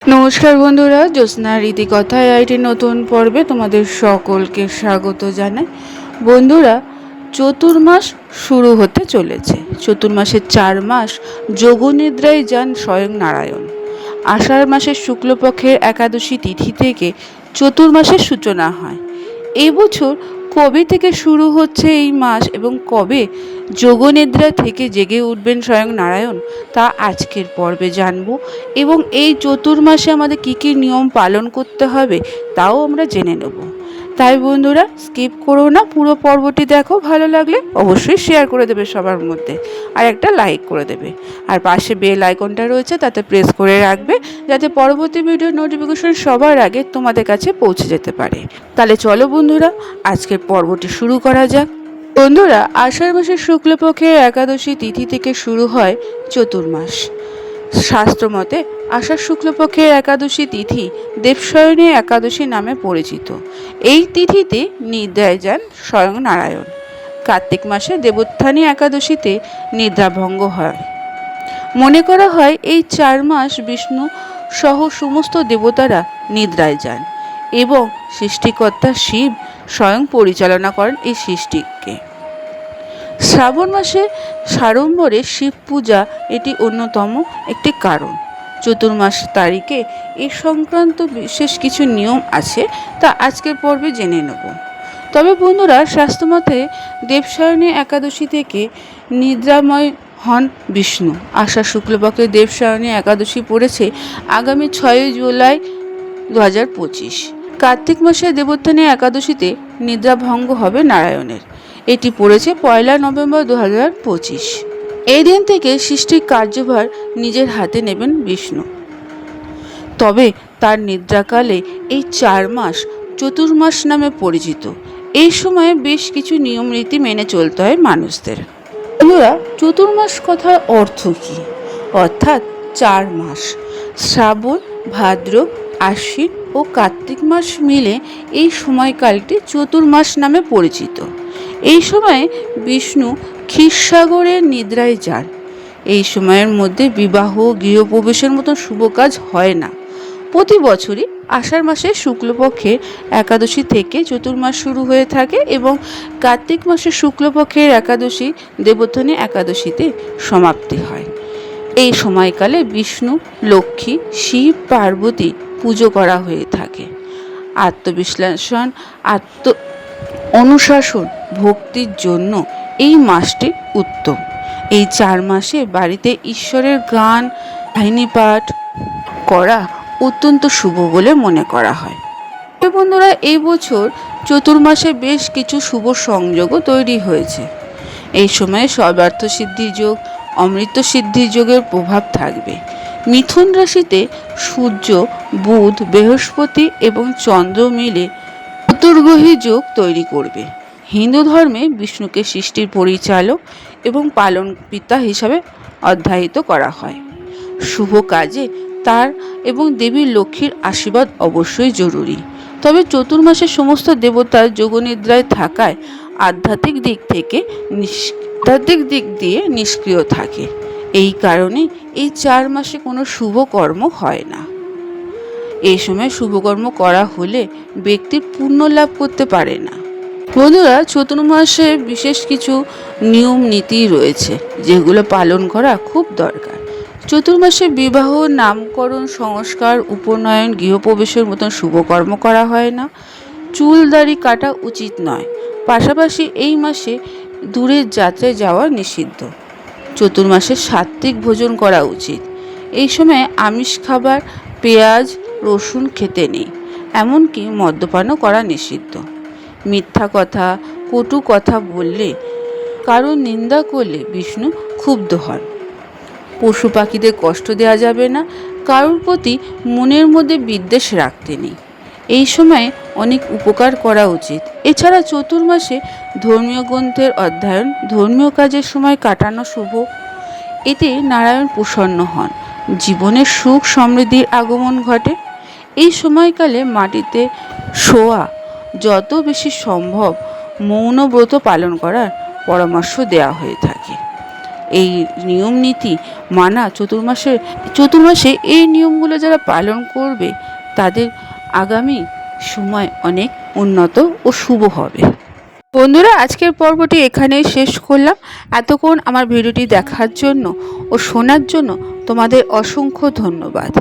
নমস্কার বন্ধুরা, জ্যোৎস্না রীতিকথায় আইটি নতুন পর্বে তোমাদের সকলকে স্বাগত জানাই। বন্ধুরা, চতুর্মাস শুরু হতে চলেছে। চতুর্মাসের 4 মাস যোগনিদ্রায় যান স্বয়ং নারায়ণ। আষাঢ় মাসের শুক্লপক্ষের একাদশী তিথি থেকে চতুর্মাসের সূচনা হয়। এবছর কবে থেকে শুরু হচ্ছে এই মাস এবং কবে যোগনিদ্রা থেকে জেগে উঠবেন স্বয়ং নারায়ণ, তা আজকের পর্বে জানব। এবং এই চতুর্মাসে আমাদের কী কী নিয়ম পালন করতে হবে তাও আমরা জেনে নেব। তাই বন্ধুরা, স্কিপ করো না, পুরো পর্বটি দেখো। ভালো লাগলে অবশ্যই শেয়ার করে দেবে সবার মধ্যে, আর একটা লাইক করে দেবে। আর পাশে বেল আইকনটা রয়েছে, তাতে প্রেস করে রাখবে যাতে পরবর্তী ভিডিওর নোটিফিকেশন সবার আগে তোমাদের কাছে পৌঁছে যেতে পারে। তাহলে চলো বন্ধুরা, আজকের পর্বটি শুরু করা যাক। বন্ধুরা, আষাঢ় মাসের শুক্লপক্ষের একাদশী তিথি থেকে শুরু হয় চতুর্মাস। শাস্ত্রমতে আষাঢ় শুক্লপক্ষের একাদশী তিথি দেবশয়নী একাদশী নামে পরিচিত। এই তিথিতে নিদ্রায় যান স্বয়ং নারায়ণ। কার্তিক মাসে দেবোত্থানী একাদশীতে নিদ্রাভঙ্গ হয়। মনে করা হয় এই 4 মাস বিষ্ণু সহ সমস্ত দেবতারা নিদ্রায় যান এবং সৃষ্টিকর্তা শিব স্বয়ং পরিচালনা করেন এই সৃষ্টিকে। শ্রাবণ মাসে সাড়ম্বরে শিব পূজা এটি অন্যতম একটি কারণ। চতুর্মাস তারিখে এই সংক্রান্ত বিশেষ কিছু নিয়ম আছে, তা আজকের পর্বে জেনে নেব। তবে বন্ধুরা, শাস্ত্রমতে দেবশয়নী একাদশী থেকে নিদ্রাময় হন বিষ্ণু। আষাঢ় শুক্লপক্ষের দেবশয়নী একাদশী পড়েছে আগামী 6 জুলাই 2025। কার্তিক মাসে দেবোত্থানী একাদশীতে নিদ্রাভঙ্গ হবে নারায়ণের। এটি পড়েছে 1 নভেম্বর 2025। এই দিন থেকে সৃষ্টির কার্যভার নিজের হাতে নেবেন বিষ্ণু। তবে তার নিদ্রাকালে এই 4 মাস চতুর্মাস নামে পরিচিত। এই সময়ে বেশ কিছু নিয়ম রীতি মেনে চলতে হয় মানুষদের। বন্ধুরা, চতুর্মাস কথার অর্থ কী? অর্থাৎ 4 মাস। শ্রাবণ, ভাদ্র, আশ্বিন ও কার্তিক মাস মিলে এই সময়কালটি চতুর্মাস নামে পরিচিত। এই সময়ে বিষ্ণু ক্ষীরসাগরের নিদ্রায় যান। এই সময়ের মধ্যে বিবাহ, গৃহপ্রবেশের মতন শুভ কাজ হয় না। প্রতি বছরই আষাঢ় মাসের শুক্লপক্ষের একাদশী থেকে চতুর্মাস শুরু হয়ে থাকে এবং কার্তিক মাসের শুক্লপক্ষের একাদশী দেবোত্থানী একাদশীতে সমাপ্তি হয়। এই সময়কালে বিষ্ণু, লক্ষ্মী, শিব, পার্বতী পুজো করা হয়ে থাকে। আত্মবিশ্লেষণ, অনুশাসন, ভক্তির জন্য এই মাসটি উত্তম। এই 4 মাসে বাড়িতে ঈশ্বরের গান, কাহিনী পাঠ করা অত্যন্ত শুভ বলে মনে করা হয়। বন্ধুরা, এই বছর চতুর্মাসে বেশ কিছু শুভ সংযোগও তৈরি হয়েছে। এই সময়ে সর্বার্থ সিদ্ধির যোগ, অমৃত সিদ্ধির যোগের প্রভাব থাকবে। মিথুন রাশিতে সূর্য, বুধ, বৃহস্পতি এবং চন্দ্র মিলে চতুর্গ্রহী যোগ তৈরি করবে। হিন্দু ধর্মে বিষ্ণুকে সৃষ্টির পরিচালক এবং পালন পিতা হিসাবে অধ্যায়িত করা হয়। শুভ কাজে তার এবং দেবী লক্ষ্মীর আশীর্বাদ অবশ্যই জরুরি। তবে চতুর্মাসের সমস্ত দেবতার যোগনিদ্রায় থাকায় আধ্যাত্মিক দিক দিয়ে নিষ্ক্রিয় থাকে। এই কারণে এই 4 মাসে কোনো শুভ কর্ম হয় না। এই সময় শুভকর্ম করা হলে ব্যক্তির পুণ্য লাভ করতে পারে না। বন্ধুরা, চতুর্মাসে বিশেষ কিছু নিয়ম নীতি রয়েছে যেগুলো পালন করা খুব দরকার। চতুর্মাসে বিবাহ, নামকরণ, সংস্কার, উপনয়ন, গৃহপ্রবেশের মতন শুভকর্ম করা হয় না। চুল দাড়ি কাটা উচিত নয়। পাশাপাশি এই মাসে দূরের যাত্রায় যাওয়া নিষিদ্ধ। চতুর্মাসে সাত্ত্বিক ভোজন করা উচিত। এই সময় আমিষ খাবার, পেঁয়াজ, রসুন খেতে নেই। এমনকি মদ্যপানও করা নিষিদ্ধ। মিথ্যা কথা, কটু কথা বললে, কারো নিন্দা করলে বিষ্ণু ক্ষুব্ধ হন। পশু পাখিদের কষ্ট দেওয়া যাবে না। কারোর প্রতি মনের মধ্যে বিদ্বেষ রাখতে নেই। এই সময়ে অনেক উপকার করা উচিত। এছাড়া চতুর্মাসে ধর্মীয় গ্রন্থের অধ্যয়ন, ধর্মীয় কাজের সময় কাটানো শুভ। এতে নারায়ণ প্রসন্ন হন, জীবনে সুখ সমৃদ্ধির আগমন ঘটে। এই সময়কালে মাটিতে শোয়া যত বেশি সম্ভব মৌন ব্রত পালন করার পরামর্শ দেওয়া হয়ে থাকে। এই নিয়ম নীতি মানা চতুর্মাসে এই নিয়মগুলো যারা পালন করবে তাদের আগামী সময় অনেক উন্নত ও শুভ হবে। বন্ধুরা, আজকের পর্বটি এখানেই শেষ করলাম। এতক্ষণ আমার ভিডিওটি দেখার জন্য ও শোনার জন্য তোমাদের অসংখ্য ধন্যবাদ।